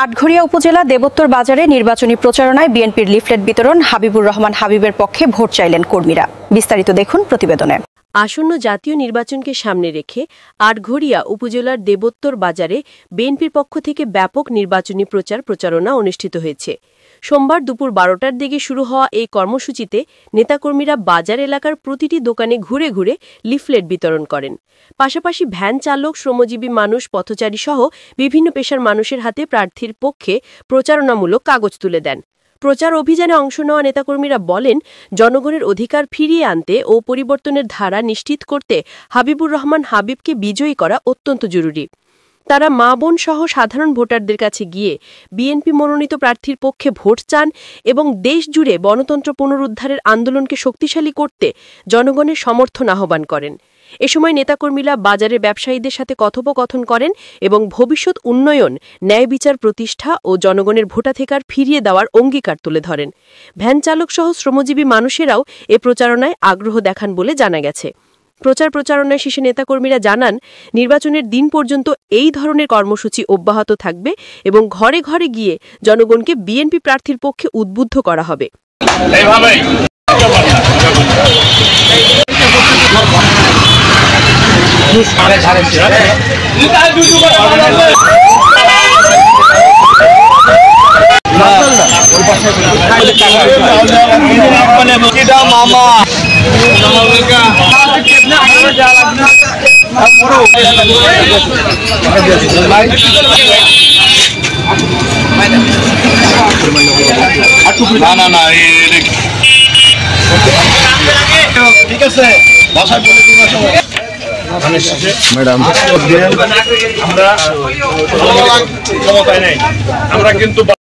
আটঘরিয়া উপজেলা দেবোত্তর বাজারে নির্বাচনী প্রচারণায় বিএনপির লিফলেট বিতরণ। হাবিবুর রহমান হাবিবের পক্ষে ভোট চাইলেন কর্মীরা। বিস্তারিত দেখুন প্রতিবেদনে। আসন্ন জাতীয় নির্বাচনকে সামনে রেখে আটঘরিয়া উপজেলার দেবোত্তর বাজারে বিএনপির পক্ষ থেকে ব্যাপক নির্বাচনী প্রচারণা অনুষ্ঠিত হয়েছে। সোমবার দুপুর 12টার দিকে শুরু হওয়া এই কর্মসূচিতে নেতাকর্মীরা বাজার এলাকার প্রতিটি দোকানে ঘুরে ঘুরে লিফলেট বিতরণ করেন। পাশাপাশি ভ্যান চালক, শ্রমজীবী মানুষ, পথচারী সহ বিভিন্ন পেশার মানুষের হাতে প্রার্থীর পক্ষে প্রচারণামূলক কাগজ তুলে দেন। প্রচার অভিযানে অংশ নেওয়া নেতাকর্মীরা বলেন, জনগণের অধিকার ফিরিয়ে আনতে ও পরিবর্তনের ধারা নিশ্চিত করতে হাবিবুর রহমান হাবিবকে বিজয়ী করা অত্যন্ত জরুরি। তারা মা বোন সহ সাধারণ ভোটারদের কাছে গিয়ে বিএনপি মনোনীত প্রার্থীর পক্ষে ভোট চান এবং দেশ জুড়ে গণতন্ত্র পুনরুদ্ধারের আন্দোলনকে শক্তিশালী করতে জনগণের সমর্থন আহ্বান করেন। এ সময় নেতাকর্মীরা বাজারের ব্যবসায়ীদের সাথে কথোপকথন করেন এবং ভবিষ্যৎ উন্নয়ন, ন্যায় বিচার প্রতিষ্ঠা ও জনগণের ভোটাধিকার ফিরিয়ে দেওয়ার অঙ্গীকার তুলে ধরেন। ভ্যান চালক সহ শ্রমজীবী মানুষেরাও এ প্রচারণায় আগ্রহ দেখান বলে জানা গেছে। প্রচারণায় শেষে নেতাকর্মীরা জানান, নির্বাচনের দিন পর্যন্ত এই ধরনের কর্মসূচি অব্যাহত থাকবে এবং ঘরে ঘরে গিয়ে জনগণকে বিএনপি প্রার্থীর পক্ষে উদ্বুদ্ধ করা হবে। ঠিক আছে, ভাষা বলে ম্যাডাম আমরা ক্ষমতায় নেই, আমরা কিন্তু দাঁড়ান